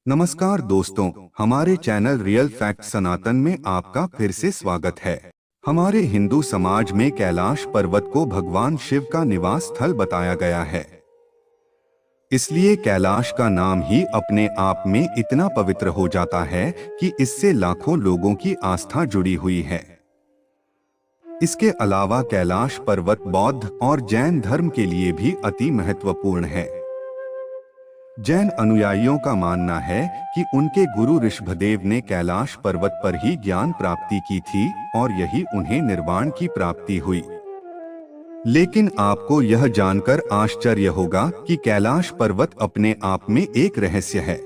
नमस्कार दोस्तों, हमारे चैनल रियल फैक्ट सनातन में आपका फिर से स्वागत है। हमारे हिंदू समाज में कैलाश पर्वत को भगवान शिव का निवास स्थल बताया गया है। इसलिए कैलाश का नाम ही अपने आप में इतना पवित्र हो जाता है कि इससे लाखों लोगों की आस्था जुड़ी हुई है। इसके अलावा कैलाश पर्वत बौद्ध और जैन धर्म के लिए भी अति महत्वपूर्ण है। जैन अनुयायियों का मानना है कि उनके गुरु ऋषभदेव ने कैलाश पर्वत पर ही ज्ञान प्राप्ति की थी और यही उन्हें निर्वाण की प्राप्ति हुई। लेकिन आपको यह जानकर आश्चर्य होगा कि कैलाश पर्वत अपने आप में एक रहस्य है।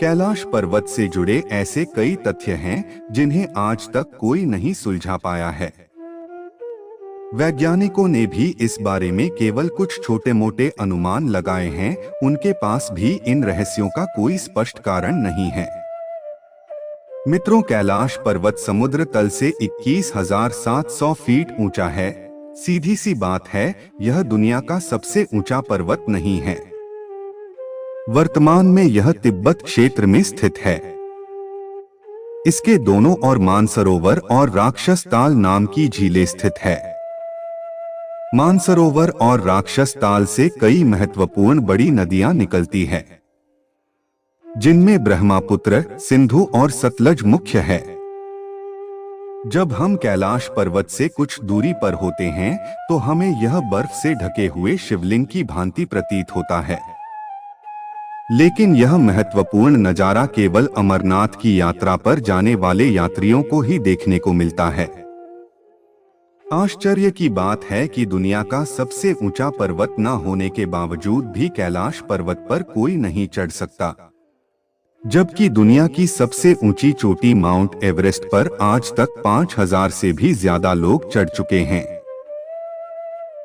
कैलाश पर्वत से जुड़े ऐसे कई तथ्य हैं जिन्हें आज तक कोई नहीं सुलझा पाया है। वैज्ञानिकों ने भी इस बारे में केवल कुछ छोटे मोटे अनुमान लगाए हैं। उनके पास भी इन रहस्यों का कोई स्पष्ट कारण नहीं है। मित्रों, कैलाश पर्वत समुद्र तल से 21,700 फीट ऊंचा है। सीधी सी बात है, यह दुनिया का सबसे ऊंचा पर्वत नहीं है। वर्तमान में यह तिब्बत क्षेत्र में स्थित है। इसके दोनों ओर मानसरोवर और राक्षस ताल नाम की झीलें स्थित है। मानसरोवर और राक्षस ताल से कई महत्वपूर्ण बड़ी नदियां निकलती हैं, जिनमें ब्रह्मपुत्र, सिंधु और सतलज मुख्य है। जब हम कैलाश पर्वत से कुछ दूरी पर होते हैं तो हमें यह बर्फ से ढके हुए शिवलिंग की भांति प्रतीत होता है। लेकिन यह महत्वपूर्ण नजारा केवल अमरनाथ की यात्रा पर जाने वाले यात्रियों को ही देखने को मिलता है। आश्चर्य की बात है कि दुनिया का सबसे ऊंचा पर्वत न होने के बावजूद भी कैलाश पर्वत पर कोई नहीं चढ़ सकता, जबकि दुनिया की सबसे ऊंची चोटी माउंट एवरेस्ट पर आज तक 5,000 से भी ज्यादा लोग चढ़ चुके हैं।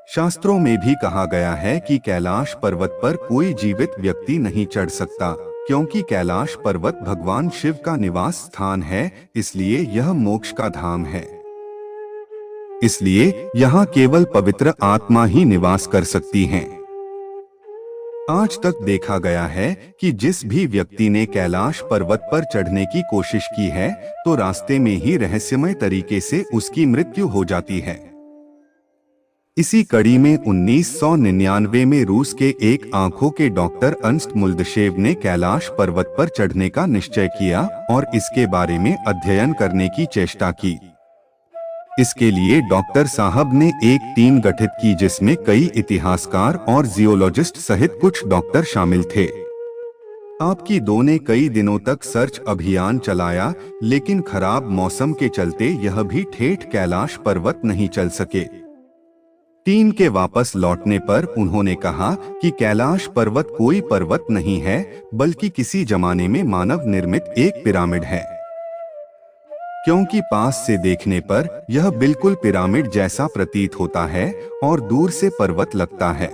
शास्त्रों में भी कहा गया है कि कैलाश पर्वत पर कोई जीवित व्यक्ति नहीं चढ़ सकता, क्योंकि कैलाश पर्वत भगवान शिव का निवास स्थान है, इसलिए यह मोक्ष का धाम है। इसलिए यहाँ केवल पवित्र आत्मा ही निवास कर सकती हैं। आज तक देखा गया है कि जिस भी व्यक्ति ने कैलाश पर्वत पर चढ़ने की कोशिश की है तो रास्ते में ही रहस्यमय तरीके से उसकी मृत्यु हो जाती है। इसी कड़ी में 1999 में रूस के एक आंखों के डॉक्टर अर्न्स्ट मुल्दशेव ने कैलाश पर्वत पर चढ़ने का निश्चय किया और इसके बारे में अध्ययन करने की चेष्टा की। इसके लिए डॉक्टर साहब ने एक टीम गठित की जिसमें कई इतिहासकार और जियोलॉजिस्ट सहित कुछ डॉक्टर शामिल थे। आपकी दो ने कई दिनों तक सर्च अभियान चलाया, लेकिन खराब मौसम के चलते यह भी ठेठ कैलाश पर्वत नहीं चल सके। टीम के वापस लौटने पर उन्होंने कहा कि कैलाश पर्वत कोई पर्वत नहीं है, बल्कि किसी जमाने में मानव निर्मित एक पिरामिड है, क्योंकि पास से देखने पर यह बिल्कुल पिरामिड जैसा प्रतीत होता है और दूर से पर्वत लगता है।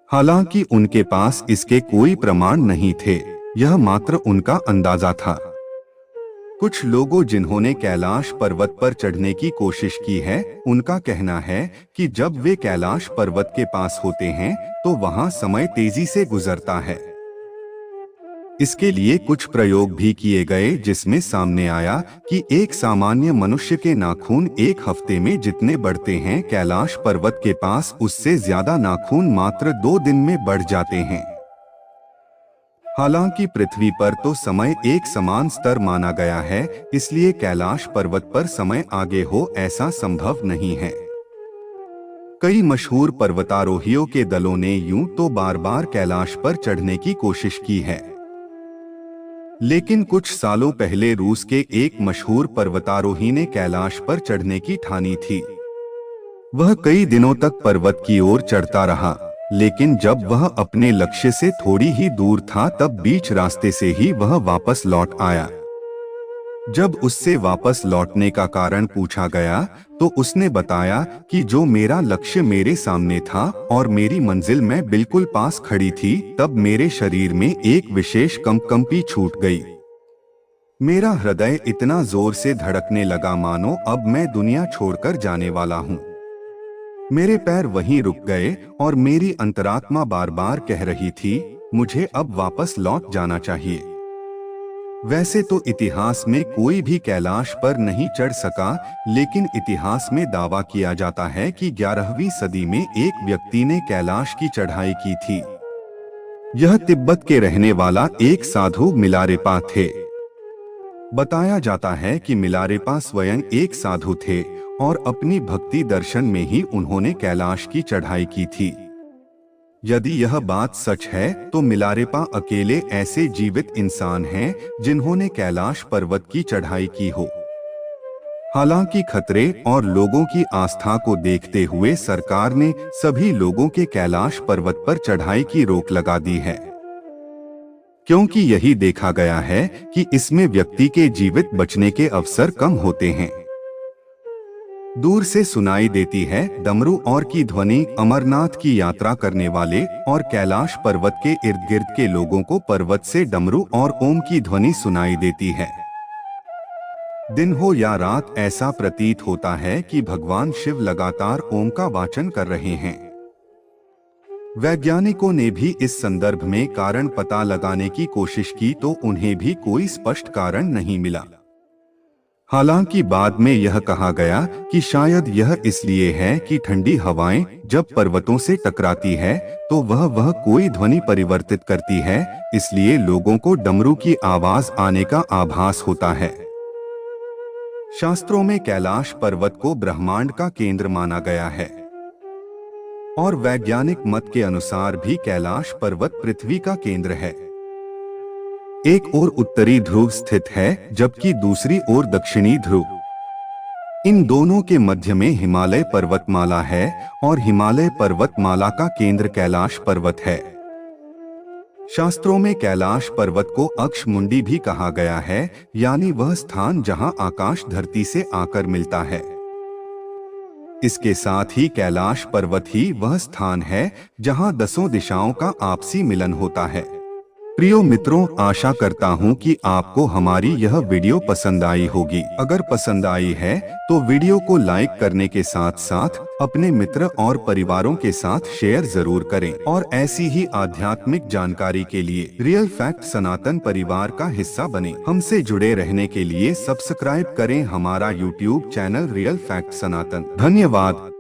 हालांकि उनके पास इसके कोई प्रमाण नहीं थे, यह मात्र उनका अंदाजा था। कुछ लोगों जिन्होंने कैलाश पर्वत पर चढ़ने की कोशिश की है, उनका कहना है कि जब वे कैलाश पर्वत के पास होते हैं तो वहां समय तेजी से गुजरता है। इसके लिए कुछ प्रयोग भी किए गए, जिसमें सामने आया कि एक सामान्य मनुष्य के नाखून एक हफ्ते में जितने बढ़ते हैं, कैलाश पर्वत के पास उससे ज्यादा नाखून मात्र 2 दिन में बढ़ जाते हैं। हालांकि पृथ्वी पर तो समय एक समान स्तर माना गया है, इसलिए कैलाश पर्वत पर समय आगे हो ऐसा संभव नहीं है। कई मशहूर पर्वतारोहियों के दलों ने यूं तो बार बार कैलाश पर चढ़ने की कोशिश की है, लेकिन कुछ सालों पहले रूस के एक मशहूर पर्वतारोही ने कैलाश पर चढ़ने की ठानी थी। वह कई दिनों तक पर्वत की ओर चढ़ता रहा, लेकिन जब वह अपने लक्ष्य से थोड़ी ही दूर था तब बीच रास्ते से ही वह वापस लौट आया। जब उससे वापस लौटने का कारण पूछा गया तो उसने बताया कि जो मेरा लक्ष्य मेरे सामने था और मेरी मंजिल में बिल्कुल पास खड़ी थी, तब मेरे शरीर में एक विशेष कंपी छूट गई। मेरा हृदय इतना जोर से धड़कने लगा मानो अब मैं दुनिया छोड़कर जाने वाला हूँ। मेरे पैर वहीं रुक गए और मेरी अंतरात्मा बार बार कह रही थी, मुझे अब वापस लौट जाना चाहिए। वैसे तो इतिहास में कोई भी कैलाश पर नहीं चढ़ सका, लेकिन इतिहास में दावा किया जाता है कि 11वीं सदी में एक व्यक्ति ने कैलाश की चढ़ाई की थी। यह तिब्बत के रहने वाला एक साधु मिलारेपा थे। बताया जाता है कि मिलारेपा स्वयं एक साधु थे और अपनी भक्ति दर्शन में ही उन्होंने कैलाश की चढ़ाई की थी। यदि यह बात सच है तो मिलारेपा अकेले ऐसे जीवित इंसान हैं जिन्होंने कैलाश पर्वत की चढ़ाई की हो। हालांकि खतरे और लोगों की आस्था को देखते हुए सरकार ने सभी लोगों के कैलाश पर्वत पर चढ़ाई की रोक लगा दी है, क्योंकि यही देखा गया है कि इसमें व्यक्ति के जीवित बचने के अवसर कम होते हैं। दूर से सुनाई देती है डमरू और की ध्वनि। अमरनाथ की यात्रा करने वाले और कैलाश पर्वत के इर्द गिर्द के लोगों को पर्वत से डमरू और ओम की ध्वनि सुनाई देती है। दिन हो या रात ऐसा प्रतीत होता है कि भगवान शिव लगातार ओम का वाचन कर रहे हैं। वैज्ञानिकों ने भी इस संदर्भ में कारण पता लगाने की कोशिश की तो उन्हें भी कोई स्पष्ट कारण नहीं मिला। हालांकि बाद में यह कहा गया कि शायद यह इसलिए है कि ठंडी हवाएं जब पर्वतों से टकराती है तो वह कोई ध्वनि परिवर्तित करती है, इसलिए लोगों को डमरू की आवाज आने का आभास होता है। शास्त्रों में कैलाश पर्वत को ब्रह्मांड का केंद्र माना गया है और वैज्ञानिक मत के अनुसार भी कैलाश पर्वत पृथ्वी का केंद्र है। एक ओर उत्तरी ध्रुव स्थित है जबकि दूसरी ओर दक्षिणी ध्रुव। इन दोनों के मध्य में हिमालय पर्वतमाला है और हिमालय पर्वतमाला का केंद्र कैलाश पर्वत है। शास्त्रों में कैलाश पर्वत को अक्षमुंडी भी कहा गया है, यानी वह स्थान जहां आकाश धरती से आकर मिलता है। इसके साथ ही कैलाश पर्वत ही वह स्थान है जहां 10 दिशाओं का आपसी मिलन होता है। प्रिय मित्रों, आशा करता हूं कि आपको हमारी यह वीडियो पसंद आई होगी। अगर पसंद आई है तो वीडियो को लाइक करने के साथ साथ अपने मित्र और परिवारों के साथ शेयर जरूर करें और ऐसी ही आध्यात्मिक जानकारी के लिए रियल फैक्ट सनातन परिवार का हिस्सा बने। हमसे जुड़े रहने के लिए सब्सक्राइब करें हमारा YouTube चैनल रियल फैक्ट सनातन। धन्यवाद।